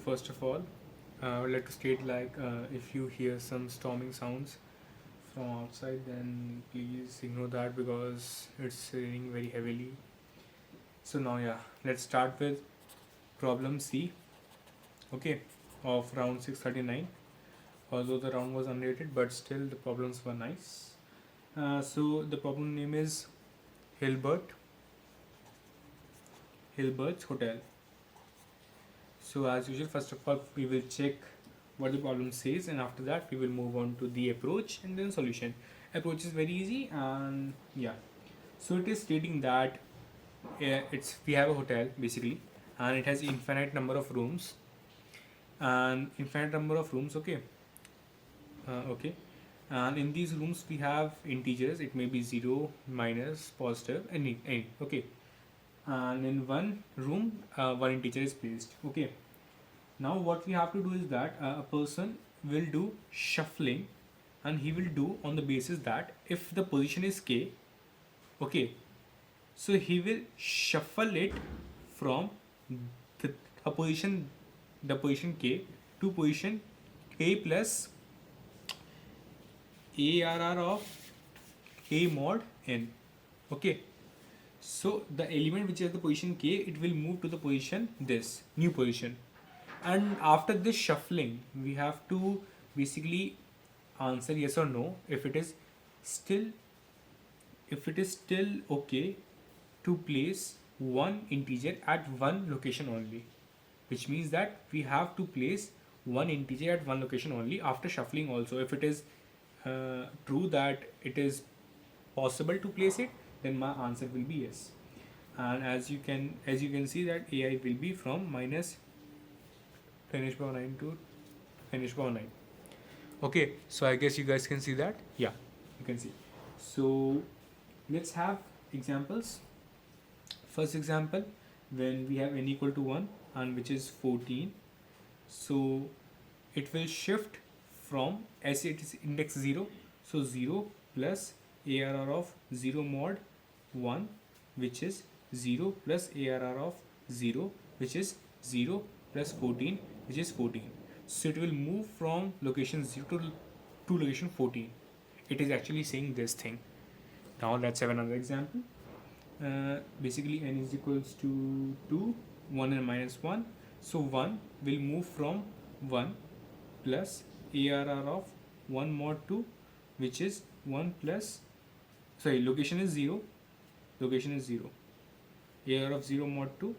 first of all, I would like to state if you hear some storming sounds from outside, then please ignore that because it's raining very heavily. So now yeah, let's start with problem C, okay, of round 639. Although the round was unrated, but still the problems were nice. So the problem name is Hilbert's Hotel. So as usual, first of all, we will check what the problem says, and after that we will move on to the approach and then solution. Approach is very easy, and yeah. So it is stating that it's we have a hotel basically, and it has infinite number of rooms, okay. Okay, and in these rooms we have integers. It may be 0, minus, positive, any, okay. And in one room one integer is placed, okay. Now what we have to do is that a person will do shuffling, and he will do on the basis that if the position is k, okay, so he will shuffle it from the, a position the position k to position k plus ARR of A mod n, okay. So the element which is the position k, it will move to the position this new position, and after this shuffling we have to basically answer yes or no if it is still okay to place one integer at one location only, which means that we have to place one integer at one location only after shuffling also. If it is true that it is possible to place it, then my answer will be yes. And as you can see that AI will be from minus 10 power 9 to 10 power 9. Okay, so I guess you guys can see that. Yeah, you can see. So let's have examples. First example, when we have n equal to 1 and which is 14, so it will shift from, as it is index 0, so 0 plus ARR of 0 mod 1, which is 0 plus ARR of 0, which is 0 plus 14, which is 14. So it will move from location 0 to location 14. It is actually saying this thing. Now let's have another example. Basically n is equals to 2, 1 and minus 1. So 1 will move from 1 plus ARR of 1 mod 2, which is 1 plus, sorry, location is 0, ARR of 0 mod 2,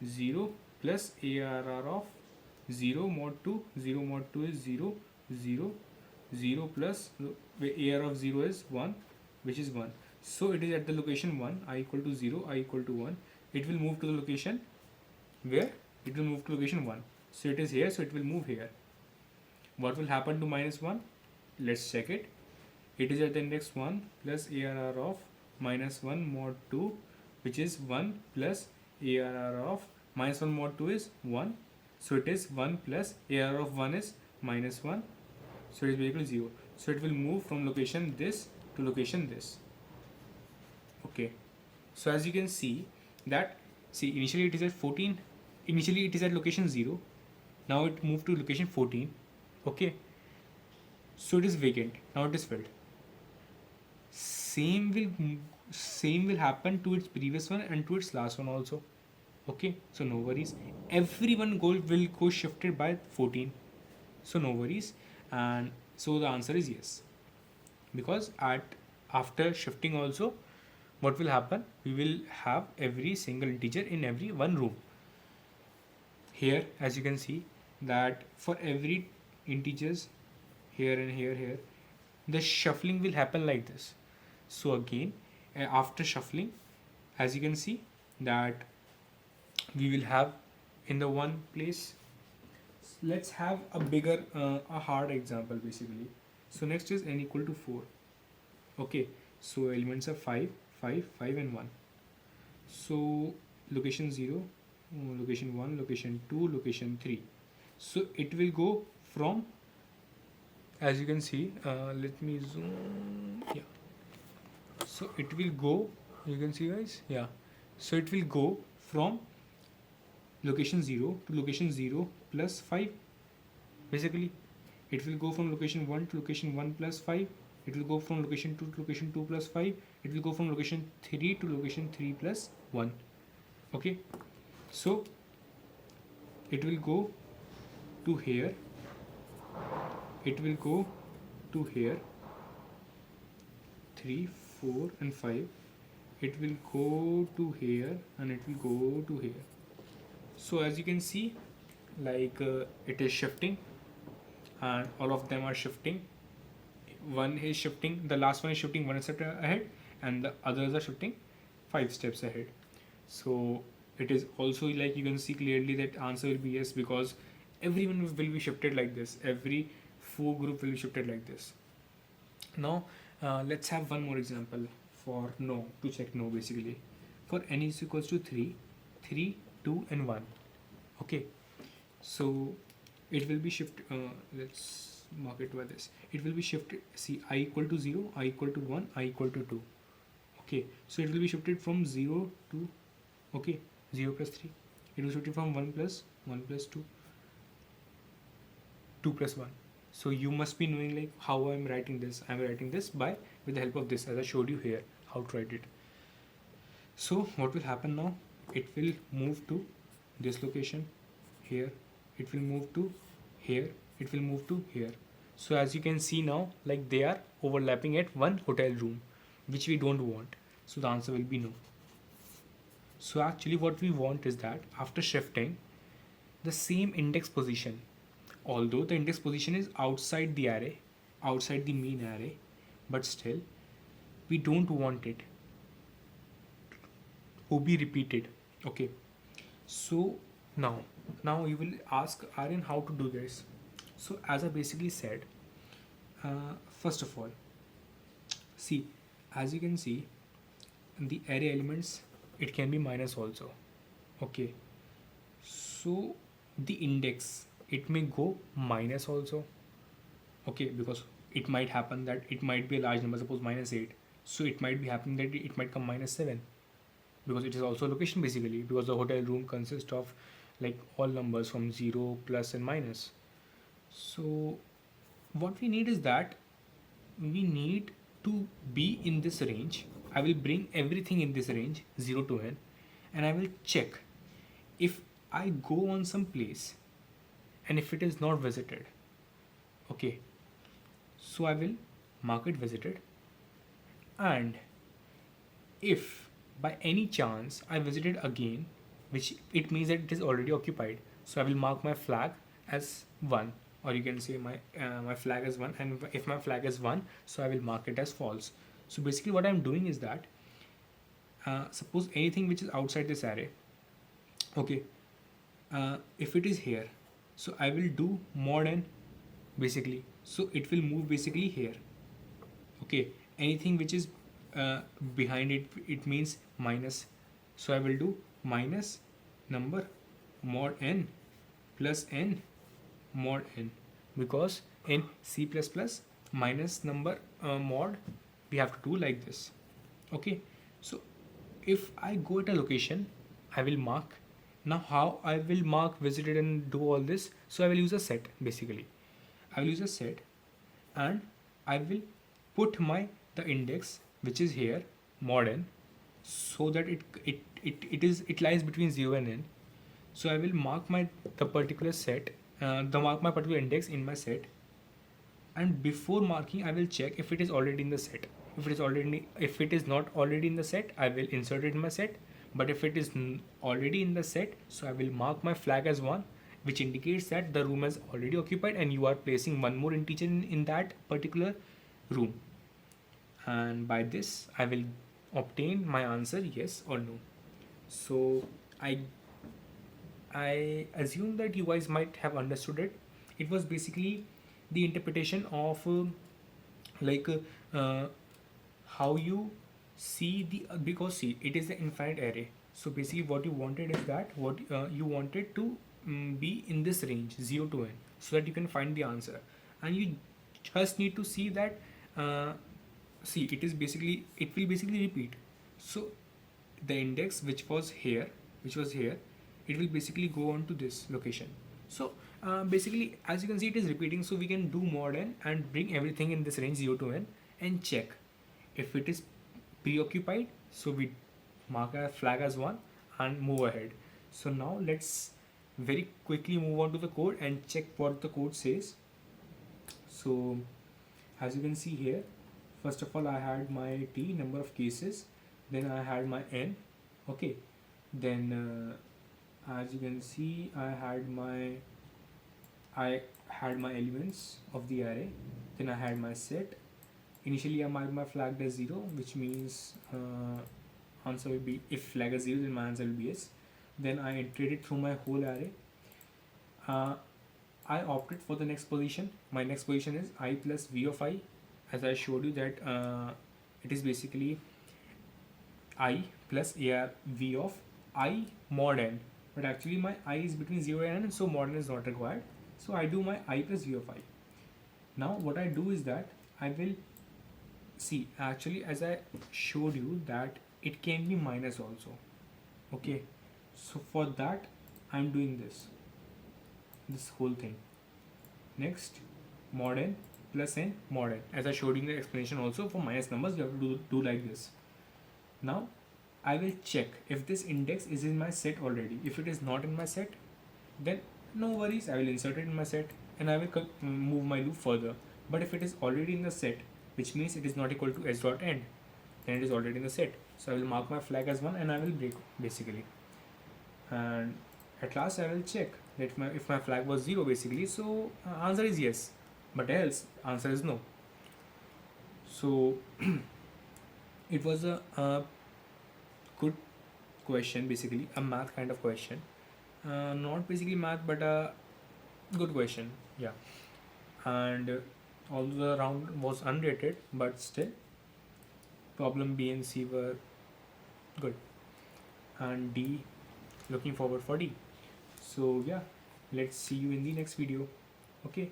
0 plus ARR of 0 mod 2, 0 mod 2 is 0, 0, 0 plus ARR of 0 is 1, which is 1. So it is at the location 1, I equal to 0, I equal to 1. It will move to the location where? It will move to location 1. So it is here, so it will move here. What will happen to minus 1? Let's check it. It is at the index 1 plus ARR of minus 1 mod 2, which is 1 plus ARR of minus 1 mod 2 is 1. So it is 1 plus ARR of 1 is minus 1. So it is equal to 0. So it will move from location this to location this. Okay. So as you can see that, see, initially it is at 14. Initially it is at location 0. Now it moved to location 14. Okay. So it is vacant. Now it is filled. Same will happen to its previous one and to its last one also. Okay, so no worries. Everyone will go shifted by 14. So no worries. And so the answer is yes. Because after shifting also, what will happen? We will have every single integer in every one room. Here, as you can see, that for every integers here and here, the shuffling will happen like this. So again, after shuffling, as you can see that we will have in the one place. Let's have a bigger a hard example basically. So next is n equal to 4. Okay, so elements are 5, 5, 5 and 1. So location 0, location 1, location 2, location 3. So it will go from, as you can see, let me zoom. Yeah, so it will go, you can see guys, yeah, so it will go from location 0 to location 0 plus 5. Basically it will go from location 1 to location 1 plus 5. It will go from location 2 to location 2 plus 5. It will go from location 3 to location 3 plus 1. Okay, so it will go to here, it will go to here, 3, 4 and 5. It will go to here and it will go to here. So as you can see, like it is shifting and all of them are shifting. One is shifting, the last one is shifting 1 step ahead and the others are shifting 5 steps ahead. So it is also like you can see clearly that answer will be yes, because everyone will be shifted like this, every 4 group will be shifted like this. Now let's have one more example for no, to check no. Basically for n is equals to 3, 3, 2 and 1. Okay, so it will be shift, let's mark it by this. It will be shifted, see, I equal to 0, I equal to 1, I equal to 2. Okay, so it will be shifted from 0 to, okay, 0 plus 3. It will shifted from 1 plus 2, 2 plus 1. So you must be knowing like how I'm writing this. I'm writing this by with the help of this, as I showed you here how to write it. So what will happen now? It will move to this location here. It will move to here. It will move to here. So as you can see now, like they are overlapping at one hotel room, which we don't want. So the answer will be no. So actually what we want is that after shifting the same index position, although the index position is outside the array, outside the main array, but still we don't want it to be repeated. Okay, so now you will ask, Aryan, how to do this? So as I basically said, first of all, see, as you can see the array elements, it can be minus also. Okay, so the index, it may go minus also. Okay, because it might happen that it might be a large number, suppose minus 8. So it might be happening that it might come minus 7, because it is also a location basically, because the hotel room consists of like all numbers from 0, plus and minus. So what we need is that we need to be in this range. I will bring everything in this range 0 to n, and I will check if I go on some place and if it is not visited. Okay, so I will mark it visited, and if by any chance I visited again, which it means that it is already occupied, so I will mark my flag as 1, or you can say my flag as 1, and if my flag is 1, so I will mark it as false. So basically what I'm doing is that suppose anything which is outside this array, okay, if it is here, so I will do mod n basically, so it will move basically here. Okay, anything which is behind it, it means minus, so I will do minus number mod n plus n mod n, because in C++ minus number mod we have to do like this. Okay, so if I go at a location, I will mark. Now how I will mark visited and do all this? So I will use a set basically. I will use a set, and I will put the index which is here mod n, so that it lies between 0 and n. So I will mark the particular set, mark my particular index in my set, and before marking I will check if it is already in the set. If it is not already in the set, I will insert it in my set. But if it is already in the set, so I will mark my flag as 1, which indicates that the room is already occupied and you are placing one more integer in that particular room. And by this I will obtain my answer yes or no. So I assume that you guys might have understood it. It was basically the interpretation of how you see the because see, it is the infinite array. So basically what you wanted is that you wanted to be in this range 0 to n, so that you can find the answer, and you just need to see that see, it will basically repeat. So the index which was here, it will basically go on to this location. So basically, as you can see, it is repeating, so we can do mod n and bring everything in this range 0 to n and check if it is preoccupied. So we mark a flag as 1 and move ahead. So now let's very quickly move on to the code and check what the code says. So as you can see here, first of all I had my t number of cases, then I had my n, okay, then as you can see I had my elements of the array, then I had my set. Initially I marked my flag as 0, which means answer will be, if flag is 0 then my answer will be yes. Then I iterated through my whole array. I opted for the next position. My next position is I plus v of I. As I showed you that it is basically I plus AR v of I mod n, but actually my I is between 0 and n, so mod n is not required. So I do my I plus v of I. Now what I do is that I will see, actually as I showed you that it can be minus also, okay. So for that I'm doing this whole thing. Next, mod n plus n mod n. As I showed you in the explanation also, for minus numbers you have to do like this. Now I will check if this index is in my set already. If it is not in my set, then no worries, I will insert it in my set and I will move my loop further. But if it is already in the set, which means it is not equal to s dot end, then it is already in the set. So I will mark my flag as 1 and I will break basically. And at last I will check that if my flag was 0 basically, so answer is yes, but else answer is no. So it was a good question, basically a math kind of question, not basically math but a good question, yeah. And although the round was unrated, but still problem B and C were good, and D, looking forward for D. So yeah, let's see you in the next video. Okay,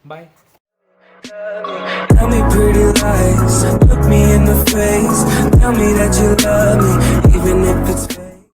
bye. Tell me pretty lies, look me in the face, tell me that you love me, even if it's